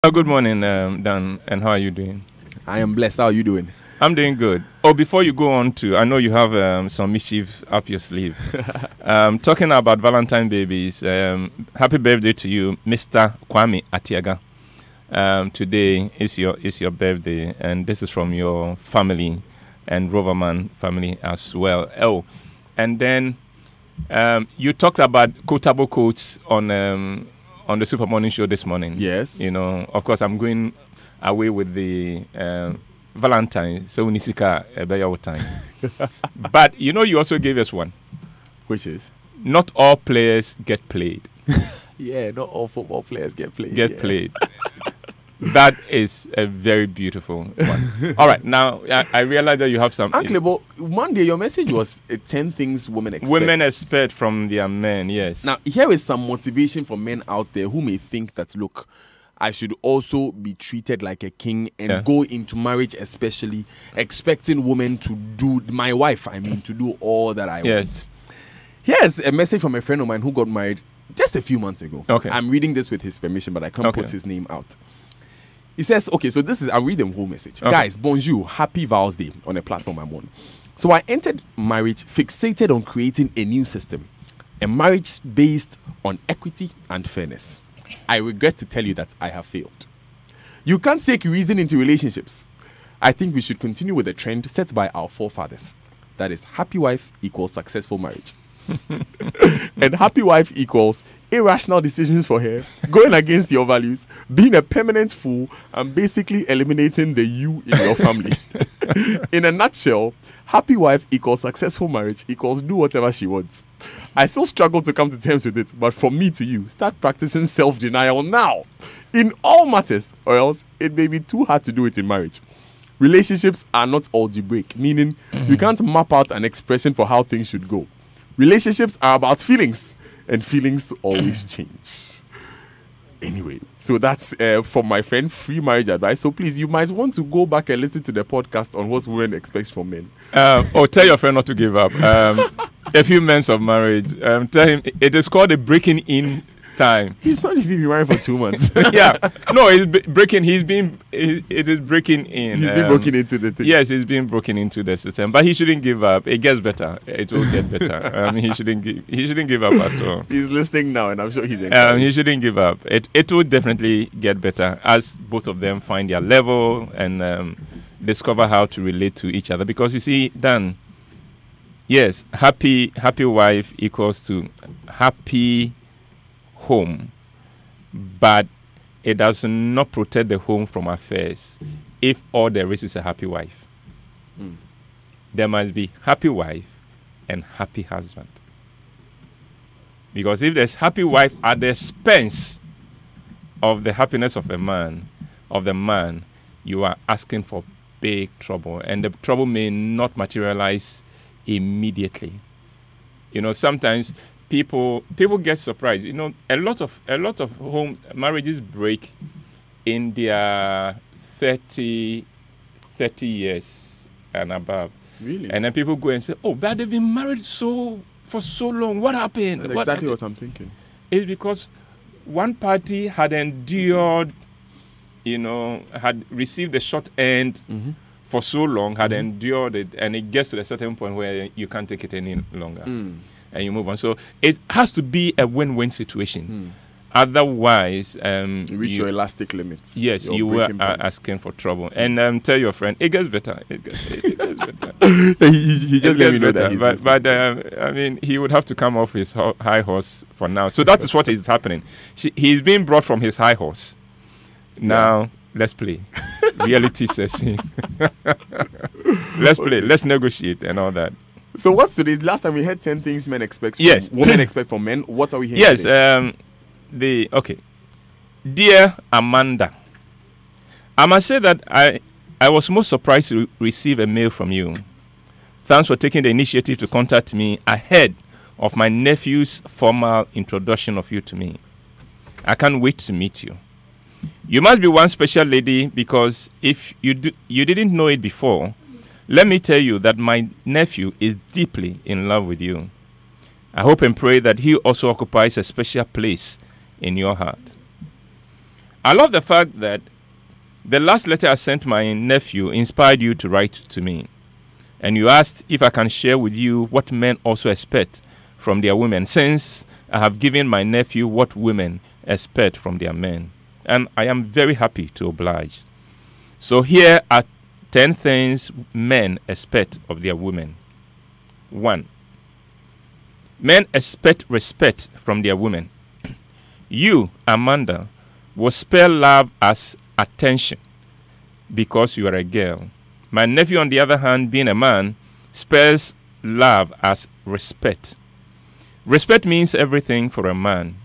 Good morning, Dan, and how are you doing? I am blessed. How are you doing? I'm doing good. Oh, before you go on to, I know you have some mischief up your sleeve. Talking about Valentine babies, happy birthday to you, Mr. Kwame Atiaga. Today is your birthday, and this is from your family and Roverman family as well. Oh, and then you talked about quotable quotes on the Super Morning Show this morning. Yes. You know, of course, I'm going away with the Valentine, so Unisika Ebeyawo time. But you know, you also gave us one. Which is? Not all players get played. Yeah, not all football players get played. Played. That is a very beautiful one. All right, now I realize that you have some. Uncle, but Monday your message was 10 things women expect. Women expect from their men, yes. Now, here is some motivation for men out there who may think that, look, I should also be treated like a king and go into marriage, especially expecting women to do, my wife, to do all that I want. Here's a message from a friend of mine who got married just a few months ago. Okay. I'm reading this with his permission, but I can't put his name out. He says, okay, so I'll read the whole message. Okay. Guys, bonjour, happy Vows Day on a platform I'm on. So I entered marriage fixated on creating a new system, a marriage based on equity and fairness. I regret to tell you that I have failed. You can't take reason into relationships. I think we should continue with the trend set by our forefathers. That is, happy wife equals successful marriage. And happy wife equals irrational decisions for her, going against your values, being a permanent fool, and basically eliminating the you in your family. In a nutshell, happy wife equals successful marriage equals do whatever she wants. I still struggle to come to terms with it, but from me to you, start practicing self-denial now in all matters, or else it may be too hard to do it in marriage. Relationships are not algebraic, meaning you can't map out an expression for how things should go. Relationships are about feelings, and feelings always change. Anyway, so that's from my friend, free marriage advice. So please, you might want to go back and listen to the podcast on what women expect from men. Tell your friend not to give up. A few months of marriage. Tell him it is called a breaking in time. He's not even been married for 2 months. Yeah, no, it is breaking in. He's been broken into the thing. Yes, he's been broken into the system, but he shouldn't give up. It gets better. It will get better. He shouldn't give up at all. He's listening now, and I'm sure he's encouraged. He shouldn't give up. It will definitely get better as both of them find their level and discover how to relate to each other. Because you see, Dan, yes, happy wife equals to happy home, but it does not protect the home from affairs if all there is a happy wife. There must be happy wife and happy husband, because if there's happy wife at the expense of the happiness of the man, you are asking for big trouble, and the trouble may not materialize immediately. You know, sometimes people get surprised. You know, a lot of home marriages break in their 30 years and above. Really? And then people go and say, "Oh, but they've been married for so long. What happened?" That's exactly what I'm thinking. It's because one party had endured, had received the short end for so long, had endured it, and it gets to a certain point where you can't take it any longer. And you move on. So it has to be a win-win situation. Otherwise, you reach your elastic limits. Yes, you were asking for trouble. And tell your friend, it gets better. It gets better. he just let me know that. But he would have to come off his high horse for now. So that is what is happening. He's being brought from his high horse. Now, let's play. Reality session. Let's play. Let's negotiate and all that. So what's today's? Last time we had 10 things men expect from women expect from men. What are we hearing today? Yes, Dear Amanda, I must say that I was most surprised to receive a mail from you. Thanks for taking the initiative to contact me ahead of my nephew's formal introduction of you to me. I can't wait to meet you. You must be one special lady, because if you didn't know it before, let me tell you that my nephew is deeply in love with you. I hope and pray that he also occupies a special place in your heart. I love the fact that the last letter I sent my nephew inspired you to write to me. And you asked if I can share with you what men also expect from their women, since I have given my nephew what women expect from their men. And I am very happy to oblige. So here are 10 things men expect of their women. 1. Men expect respect from their women. You, Amanda, will spell love as attention because you are a girl. My nephew, on the other hand, being a man, spells love as respect. Respect means everything for a man.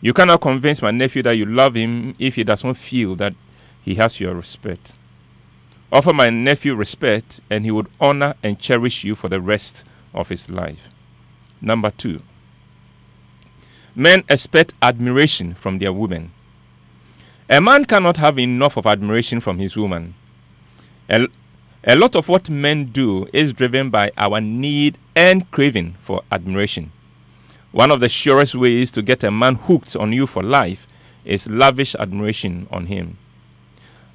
You cannot convince my nephew that you love him if he does not feel that he has your respect. Offer my nephew respect, and he would honor and cherish you for the rest of his life. Number 2. Men expect admiration from their women. A man cannot have enough of admiration from his woman. A lot of what men do is driven by our need and craving for admiration. One of the surest ways to get a man hooked on you for life is lavish admiration on him.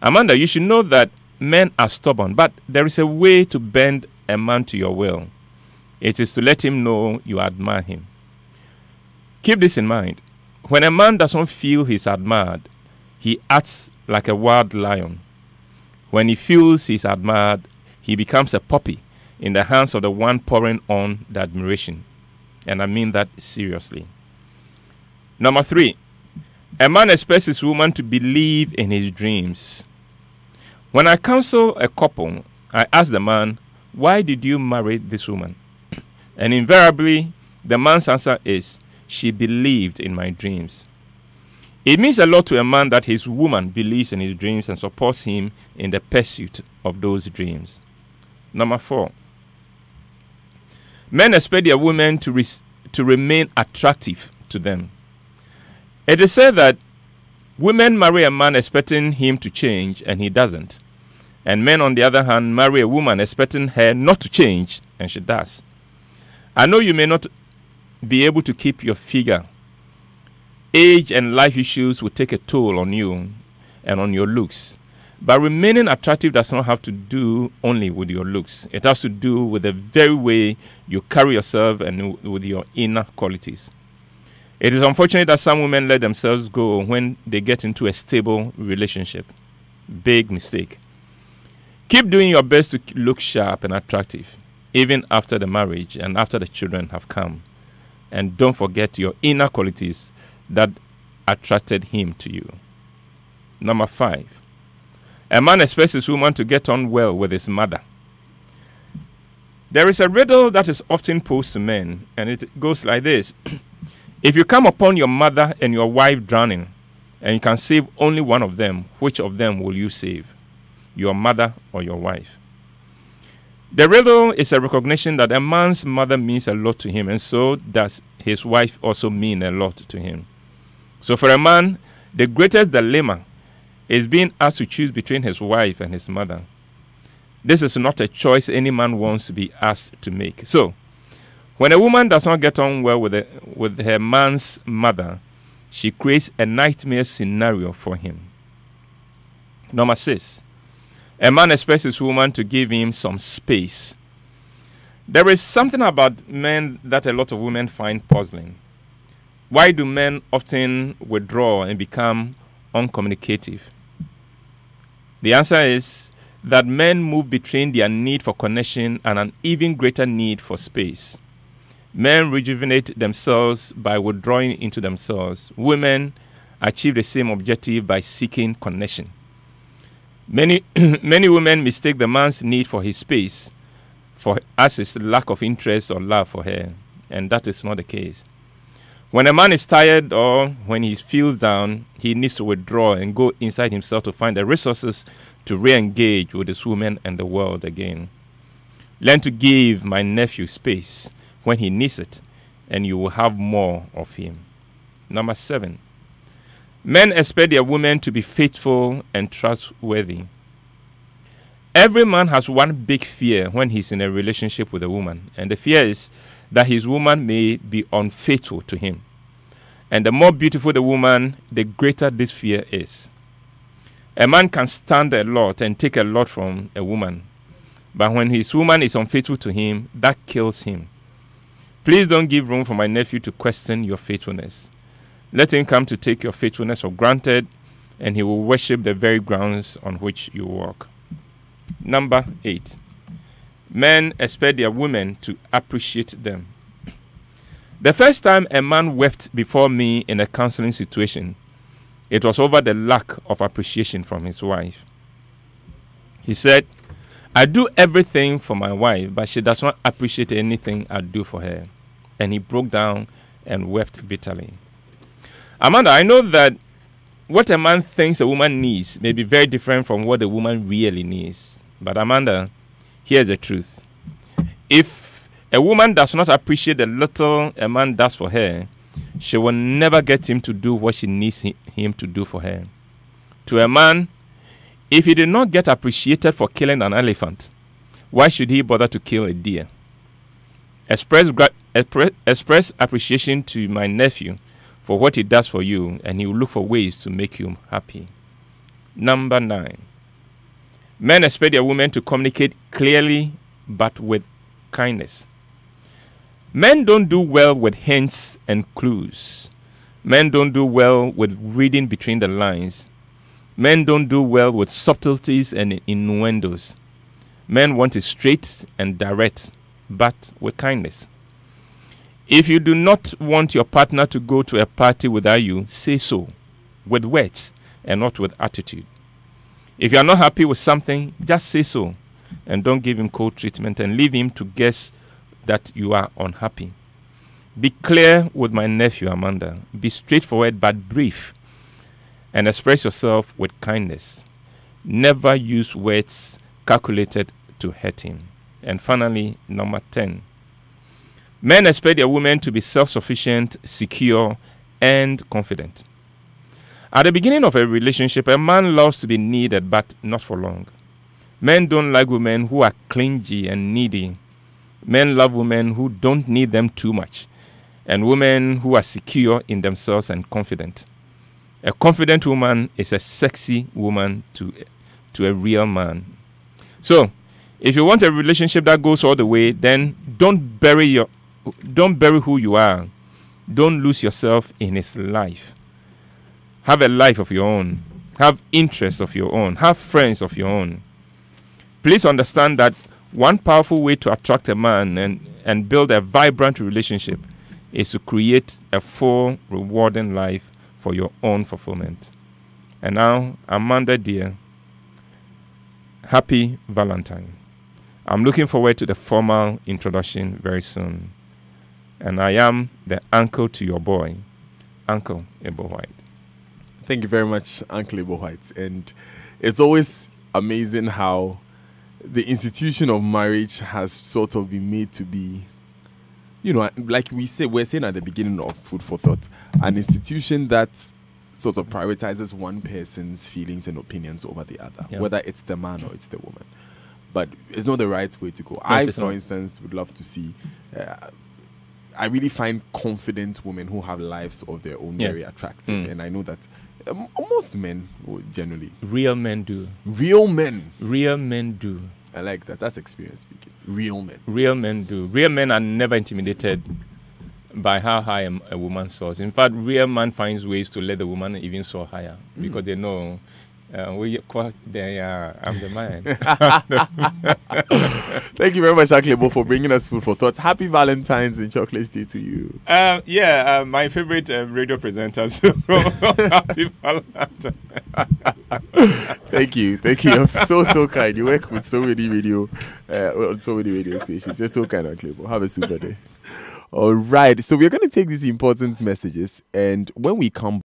Amanda, you should know that men are stubborn, but there is a way to bend a man to your will. It is to let him know you admire him. Keep this in mind. When a man does not feel he's admired, he acts like a wild lion. When he feels he's admired, he becomes a puppy in the hands of the one pouring on the admiration. And I mean that seriously. Number 3, a man expects his woman to believe in his dreams. When I counsel a couple, I ask the man, why did you marry this woman? And invariably, the man's answer is, she believed in my dreams. It means a lot to a man that his woman believes in his dreams and supports him in the pursuit of those dreams. Number 4, men expect their women to remain attractive to them. It is said that women marry a man expecting him to change, and he doesn't. And men, on the other hand, marry a woman expecting her not to change, and she does. I know you may not be able to keep your figure. Age and life issues will take a toll on you and on your looks. But remaining attractive does not have to do only with your looks. It has to do with the very way you carry yourself and with your inner qualities. It is unfortunate that some women let themselves go when they get into a stable relationship. Big mistake. Keep doing your best to look sharp and attractive, even after the marriage and after the children have come. And don't forget your inner qualities that attracted him to you. Number 5, a man expects his woman to get on well with his mother. There is a riddle that is often posed to men, and it goes like this. If you come upon your mother and your wife drowning, and you can save only one of them, which of them will you save? Your mother or your wife? The riddle is a recognition that a man's mother means a lot to him, and so does his wife also mean a lot to him. So for a man, the greatest dilemma is being asked to choose between his wife and his mother. This is not a choice any man wants to be asked to make. So, when a woman does not get on well with her man's mother, she creates a nightmare scenario for him. Number 6, a man expects his woman to give him some space. There is something about men that a lot of women find puzzling. Why do men often withdraw and become uncommunicative? The answer is that men move between their need for connection and an even greater need for space. Men rejuvenate themselves by withdrawing into themselves. Women achieve the same objective by seeking connection. Many women mistake the man's need for his space as his lack of interest or love for her, and that is not the case. When a man is tired or when he feels down, he needs to withdraw and go inside himself to find the resources to re-engage with his woman and the world again. Learn to give my nephew space when he needs it, and you will have more of him. Number 7, men expect their women to be faithful and trustworthy. Every man has one big fear when he's in a relationship with a woman, and the fear is that his woman may be unfaithful to him. And the more beautiful the woman, the greater this fear is. A man can stand a lot and take a lot from a woman, but when his woman is unfaithful to him, that kills him. Please don't give room for my nephew to question your faithfulness. Let him come to take your faithfulness for granted, and he will worship the very grounds on which you walk. Number 8. Men expect their women to appreciate them. The first time a man wept before me in a counseling situation, it was over the lack of appreciation from his wife. He said, I do everything for my wife, but she does not appreciate anything I do for her. And he broke down and wept bitterly. Amanda, I know that what a man thinks a woman needs may be very different from what the woman really needs. But Amanda, here's the truth. If a woman does not appreciate the little a man does for her, she will never get him to do what she needs him to do for her. To a man, if he did not get appreciated for killing an elephant, why should he bother to kill a deer? Express appreciation to my nephew for what he does for you, and he will look for ways to make you happy. Number 9. Men expect their women to communicate clearly but with kindness. Men don't do well with hints and clues. Men don't do well with reading between the lines. Men don't do well with subtleties and innuendos. Men want it straight and direct, but with kindness. If you do not want your partner to go to a party without you, say so, with words and not with attitude. If you are not happy with something, just say so, and don't give him cold treatment and leave him to guess that you are unhappy. Be clear with my nephew, Amanda. Be straightforward but brief, and express yourself with kindness. Never use words calculated to hurt him. And finally, number 10. Men expect their women to be self-sufficient, secure, and confident. At the beginning of a relationship, a man loves to be needed, but not for long. Men don't like women who are clingy and needy. Men love women who don't need them too much, and women who are secure in themselves and confident. A confident woman is a sexy woman to a real man. So, if you want a relationship that goes all the way, then don't bury who you are. Don't lose yourself in his life. Have a life of your own. Have interests of your own. Have friends of your own. Please understand that one powerful way to attract a man and build a vibrant relationship is to create a full, rewarding life for your own fulfillment. And now, Amanda, dear, happy Valentine. I'm looking forward to the formal introduction very soon. And I am the uncle to your boy, Uncle Ebo White. Thank you very much, Uncle Ebo White. And it's always amazing how the institution of marriage has sort of been made to be, you know, like we're saying at the beginning of Food for Thought, an institution that sort of prioritizes one person's feelings and opinions over the other, whether it's the man or it's the woman. But it's not the right way to go. For instance, would love to see... I really find confident women who have lives of their own very attractive. And I know that most men generally... Real men do. Real men. Real men do. I like that. That's experience speaking. Real men. Real men do. Real men are never intimidated by how high a woman soars. In fact, real man finds ways to let the woman even soar higher because they know... I'm the man. Thank you very much, Uncle, for bringing us Food for Thought. Happy Valentine's and Chocolate Day to you. My favorite radio presenter. So happy Valentine's. Thank you. I'm so kind. You work with so many radio stations. You're so kind, Uncle. Have a super day. All right. So we're going to take these important messages, and when we come